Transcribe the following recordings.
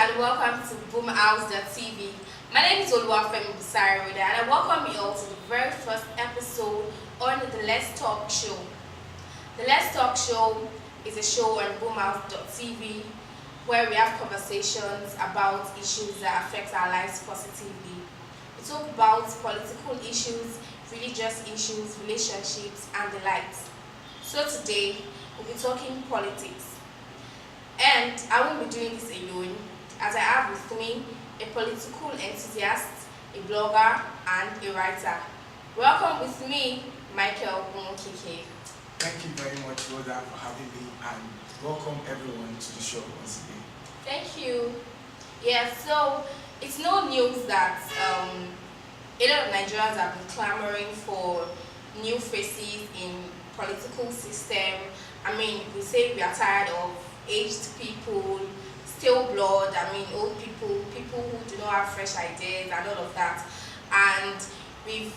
and welcome to Boomhouse.tv. My name is Oluwafemi Busari and I welcome you all to the very first episode on the Let's Talk show. The Let's Talk show is a show on Boomhouse.tv where we have conversations about issues that affect our lives positively. We talk about political issues, religious issues, relationships, and the likes. So today, we'll be talking politics. And I won't be doing this alone, as I have with me a political enthusiast, a blogger, and a writer. Welcome with me, Michael Umokike. Thank you very much, Rhoda, for having me, and welcome everyone to the show once again. Thank you. Yeah, so it's no news that a lot of Nigerians have been clamoring for new faces in political system. I mean, we say we are tired of aged people, stale blood, old people, people who do not have fresh ideas and all of that. And we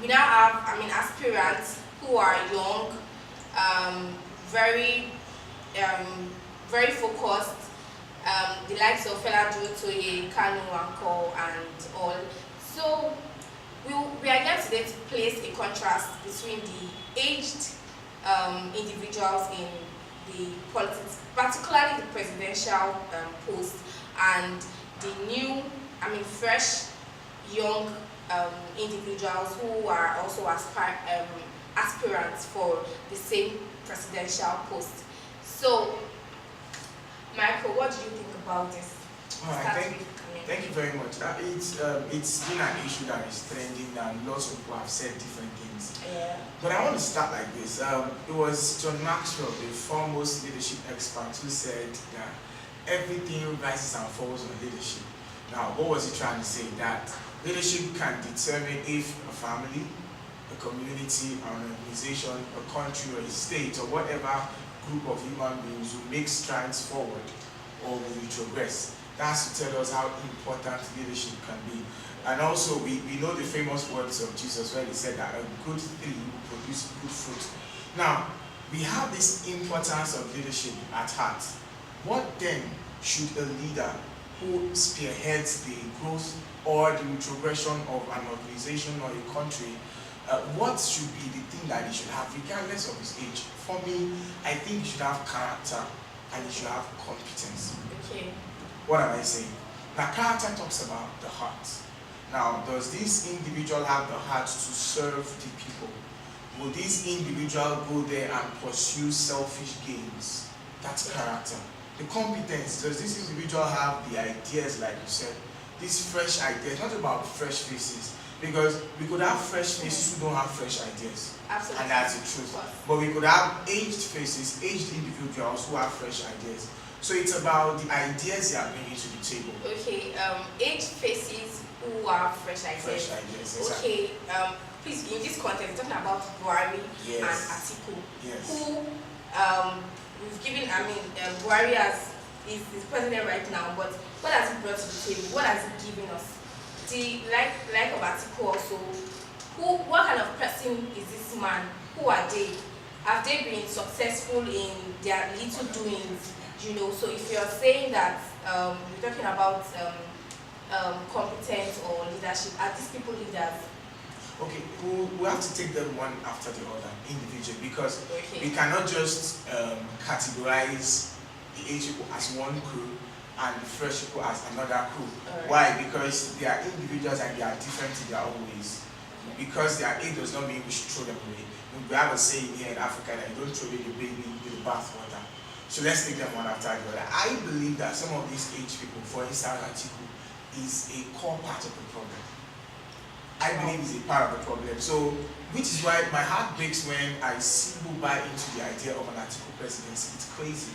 now have, aspirants who are young, very focused, the likes of Fela Dutoye, Kanu Anko, and all. So we are here today to place a contrast between the aged individuals in the politics, particularly the presidential post, and the new, fresh, young individuals who are also aspirants for the same presidential post. So, Michael, what do you think about this? All right, thank you very much. It's been an issue that is trending, and lots of people have said different things. Yeah. But I want to start like this. It was John Maxwell, the foremost leadership expert, who said that everything rises and falls on leadership. Now, what was he trying to say? That leadership can determine if a family, a community, an organization, a country, or a state, or whatever group of human beings will make strides forward or will retrogress. That's to tell us how important leadership can be. And also, we know the famous words of Jesus where he said that a good tree will produce good fruit. Now, we have this importance of leadership at heart. What then should a leader who spearheads the growth or the retrogression of an organization or a country, what should be the thing that he should have, regardless of his age? For me, I think he should have character and he should have competence. Okay. What am I saying? Now, character talks about the heart. Now, does this individual have the heart to serve the people? Will this individual go there and pursue selfish gains? That's character. The competence, does this individual have the ideas, like you said, these fresh ideas, not about fresh faces, because we could have fresh faces who don't have fresh ideas. Absolutely. And that's the truth. But we could have aged faces, aged individuals who have fresh ideas. So it's about the ideas they are bringing to the table. Okay, aged faces who have fresh ideas. Fresh ideas, exactly. Okay, please, in this context, talking about Buhari and Atiku, who we've given, Buhari is president right now, but what has he brought to the table? What has he given us? The like of Atiku also, what kind of person is this man? Who are they? Have they been successful in their little doings? So if you're saying that you're talking about competence or leadership, are these people leaders? Okay, we have to take them one after the other, individually, because we cannot just categorize the age people as one crew and the fresh people as another crew. Right. Why? Because they are individuals and they are different in their own ways. Because their age does not mean we should throw them away. We have a saying here in Africa that you don't throw away the baby with the bathwater. So let's take them one after the other. I believe that some of these aged people, for instance, Atiku, is a core part of the problem. I believe is a part of the problem. So, which is why my heart breaks when I see people buy into the idea of an Atiku presidency. It's crazy.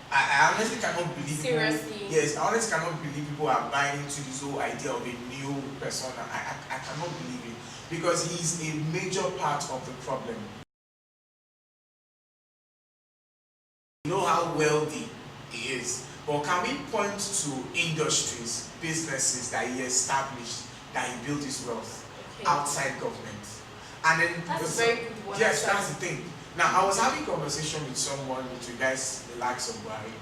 I honestly cannot believe people. Seriously? Yes, I honestly cannot believe people are buying into this whole idea of a new persona. I cannot believe it. Because he's a major part of the problem. We know how wealthy he is, but can we point to industries, businesses that he established, that he built his wealth outside government? And then that's very good one. Yes, that's the thing. Now, I was having a conversation with someone with regards to the likes of Buhari,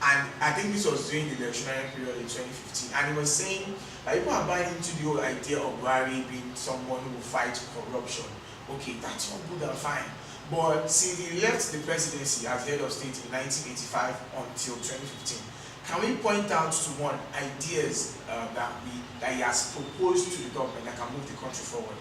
And I think this was during the electionary period in 2015. And he was saying that people are buying into the whole idea of Buhari being someone who will fight corruption. Okay, that's all good and fine. But since he left the presidency as head of state in 1985 until 2015, can we point out to one ideas that he has proposed to the government that can move the country forward?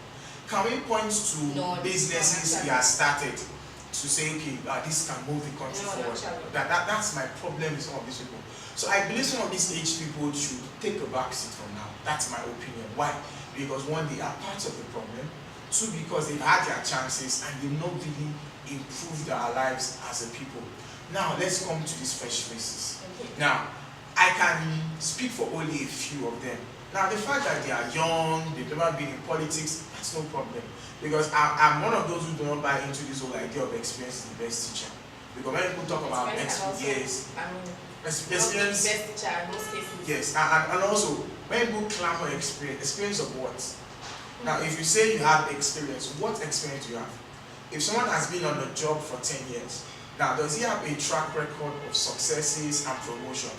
Can we point to businesses he has started to say, okay, this can move the country forward? That's my problem with some of these people. So I believe some of these aged people should take a back seat from now. That's my opinion. Why? Because one, they are part of the problem. Two, because they've had their chances and they've not really improved our lives as a people. Now, let's come to these fresh faces. Okay. Now, I can speak for only a few of them. Now, the fact that they are young, they've never been in politics, that's no problem. Because I'm one of those who do not buy into this whole idea of experience is the best teacher. Because when people talk about experience, experience, best teacher in most cases. Yes, and also when people clamor experience of what? Now, if you say you have experience, what experience do you have? If someone has been on the job for 10 years, now does he have a track record of successes and promotion?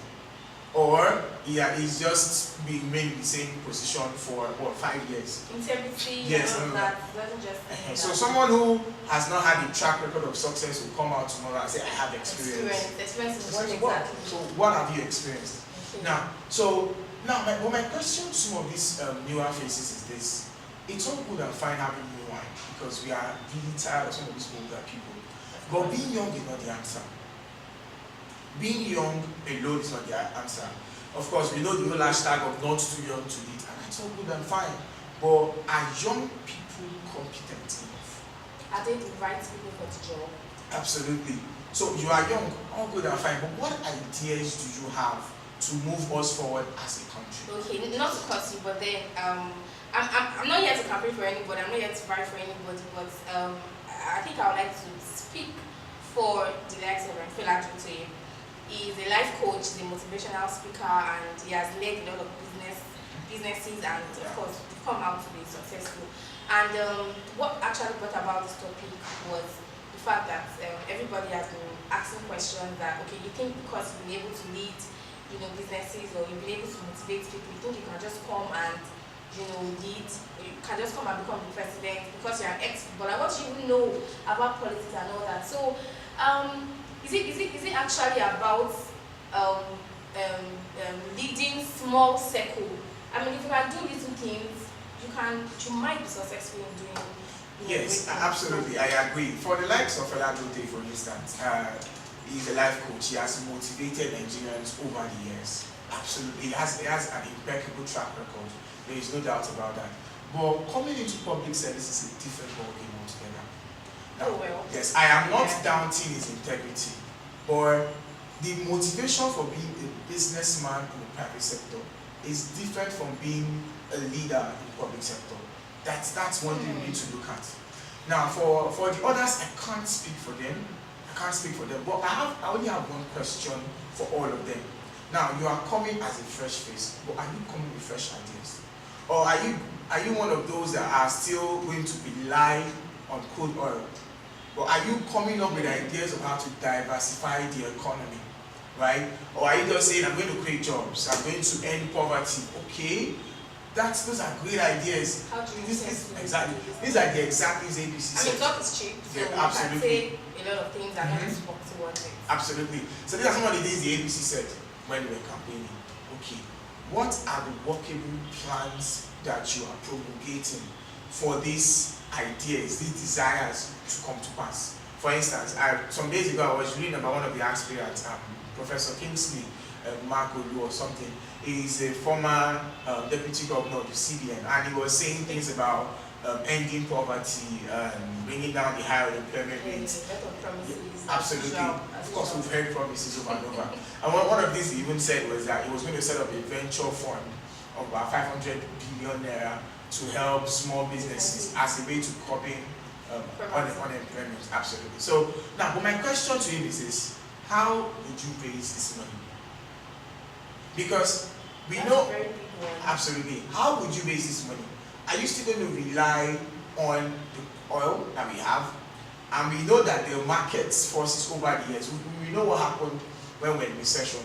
Or he's just been in the same position for what, 5 years? Integrity, yes, that doesn't just so someone who has not had a track record of success will come out tomorrow and say, I have experience. Experience in what exactly? So what have you experienced? Okay. Now, my question to some of these newer faces is this. It's all good and fine having new wine because we are really tired of some of these older people. But being young is not the answer. Being young alone is not the answer. Of course, we know the whole hashtag of not too young to lead, and that's all good and fine. But are young people competent enough? Are they the right people for the job? Absolutely. So you are young, all good and fine, but what ideas do you have to move us forward as a country? Okay, not to cut you, but then I'm not here to campaign for anybody, I'm not here to fight for anybody, but I think I would like to speak for the likes of Fela Kuti. He's a life coach, he's a motivational speaker, and he has led a lot of businesses, and of course, come out to be successful. And what actually brought about this topic was the fact that everybody has been asking questions that, okay, you think because you've been able to lead, businesses, or you've been able to motivate people, you think you can just come and lead, you can just come and become the president because you're an ex-footballer. What do you know about politics and all that? So, is it actually about leading small circle? I mean, if you can do little things, you might be successful in doing. Yes, absolutely, I agree. For the likes of Fela Kuti, for instance, he's a life coach. He has motivated Nigerians over the years. Absolutely, he has an impeccable track record. There is no doubt about that. But coming into public service is a different ballgame altogether. Now, yes, I am not doubting his integrity, but the motivation for being a businessman in the private sector is different from being a leader in the public sector. That's one thing we need to look at. Now, for the others, I can't speak for them. But I only have one question for all of them. Now, you are coming as a fresh face, but are you coming with fresh ideas? Or are you one of those that are still going to rely on crude oil? But are you coming up with ideas of how to diversify the economy, right? Or are you just saying, I'm going to create jobs, I'm going to end poverty? Okay, those are great ideas. How do you exactly? These are the exact things ABC said. I mean, talk is cheap, so yeah, absolutely. You can say a lot of things that don't spoke towards it. Absolutely. So these are some of the things the ABC said when we were campaigning. Okay, what are the workable plans that you are promulgating for these ideas, these desires to come to pass? For instance, some days ago I was reading about one of the aspirants, Professor Kingsley Markolu or something. He's a former deputy governor of the CBN, and he was saying things about ending poverty, bringing down the higher unemployment rate. Absolutely. Of course, we've heard promises over and over. And one of these he even said was that he was going to set up a venture fund of about 500 billion naira to help small businesses as a way to curbing unemployment. Absolutely. So now, but my question to him is this: how would you raise this money? Because we know absolutely. How would you raise this money? Are you still going to rely on the oil that we have? And we know that the markets forces over the years. We know what happened when we're in recession.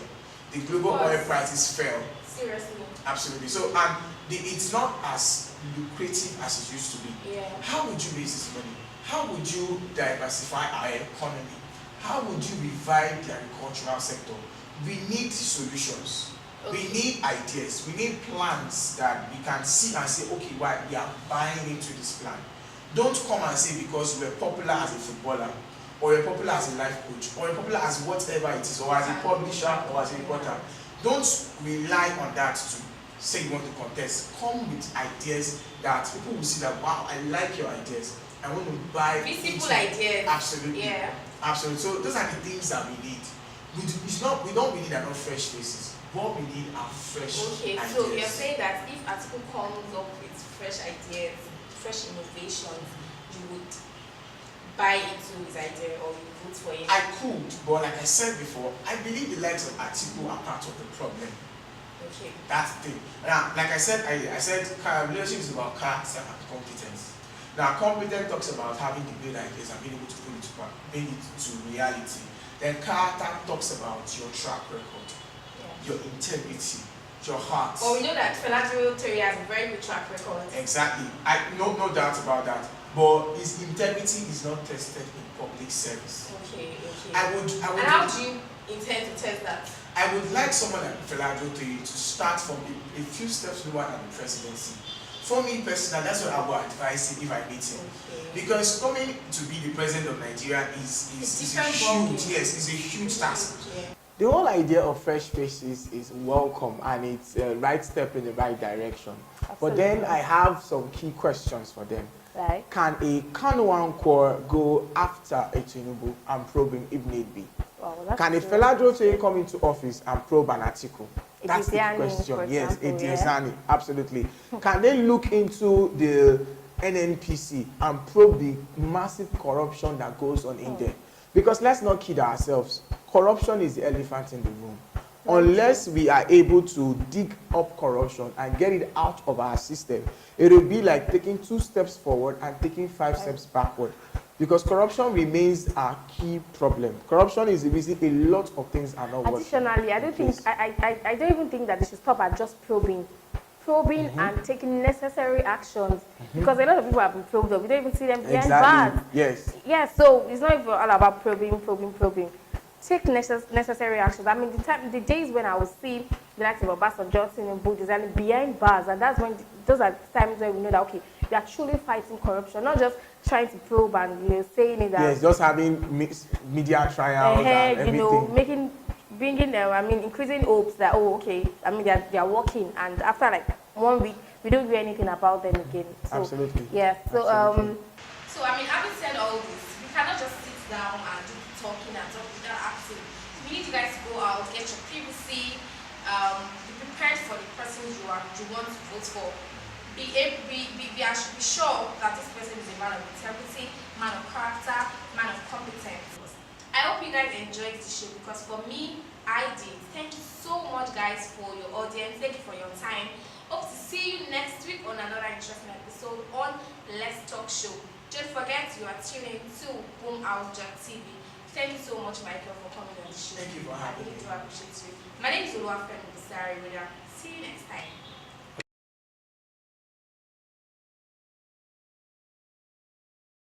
the global oil prices fell. Seriously. Absolutely. So, and it's not as lucrative as it used to be. Yeah. How would you raise this money? How would you diversify our economy? How would you revive the agricultural sector? We need solutions. Okay. We need ideas. We need plans that we can see and say, okay, why we are buying into this plan. Don't come and say because you are popular as a footballer, or you're popular as a life coach, or you're popular as whatever it is, or as a publisher, or as a reporter. Don't rely on that to say you want to contest. Come with ideas that people will see that, wow, I like your ideas. I want to buy visible ideas. Absolutely. Yeah. Absolutely. So those are the things that we need. We don't really need enough fresh faces. What we need are fresh ideas. So you're saying that if Atiku comes up with fresh ideas, fresh innovations, you would buy into his idea or you vote for him? I could, but like I said before, I believe the likes of Atiku are part of the problem. Okay. That's the thing. Now, like I said, leadership is about character and competence. Now, competence talks about having the great ideas and being able to bring it to reality. Then character talks about your track record, your integrity, your heart. Well, we know that Fela Terry has a very good track record. Exactly. No doubt about that. But his integrity is not tested in public service. Okay. I would. And how do you intend to test that? I would like someone like Fela Terry to start from a few steps lower than the presidency. For me personally, that's what I would advise him if I meet him. Okay. Because coming to be the president of Nigeria is a huge task. Yeah. The whole idea of fresh faces is welcome and it's a right step in the right direction. Absolutely. But then I have some key questions for them. Right. Can a Kanu Corps go after a Tinubu and probe him if need be? Well, Can a Fela Terry come into office and probe an article? That's the Diani, question. for Yes, example, Diani, absolutely. Can they look into the NNPC and probe the massive corruption that goes on in there? Because let's not kid ourselves. Corruption is the elephant in the room. Unless we are able to dig up corruption and get it out of our system, it will be like taking 2 steps forward and taking 5 steps backward. Because corruption remains a key problem. Corruption is the reason a lot of things are not working. Additionally, I don't even think that they should stop at just probing and taking necessary actions, because a lot of people have been probed up. We don't even see them behind bars. Yes. Yes, so it's not even all about probing. Take necessary actions. I mean, the days when I will see the likes of Obasanjo, Johnson and Buddhism behind bars, and that's when those are times when we know that okay, we are truly fighting corruption, not just trying to probe and saying it that. Yes, just having media trials and everything. Increasing hopes that they are working, and after like 1 week we don't do anything about them again. So, absolutely. Yeah. So So having said all this, we cannot just sit down and do talking without acting. We need you guys to go out, get your privacy, be prepared for the person you want to vote for. Be sure that this person is a man of integrity, man of character, man of competence. I hope you guys enjoyed the show, because for me, I did. Thank you so much, guys, for your audience. Thank you for your time. Hope to see you next week on another interesting episode on Let's Talk Show. Don't forget, you are tuning to Boomhouse.tv. Thank you so much, Michael, for coming on the show. Thank you for having me. I really do appreciate you. My name is Oluwafemi Busari. See you next time.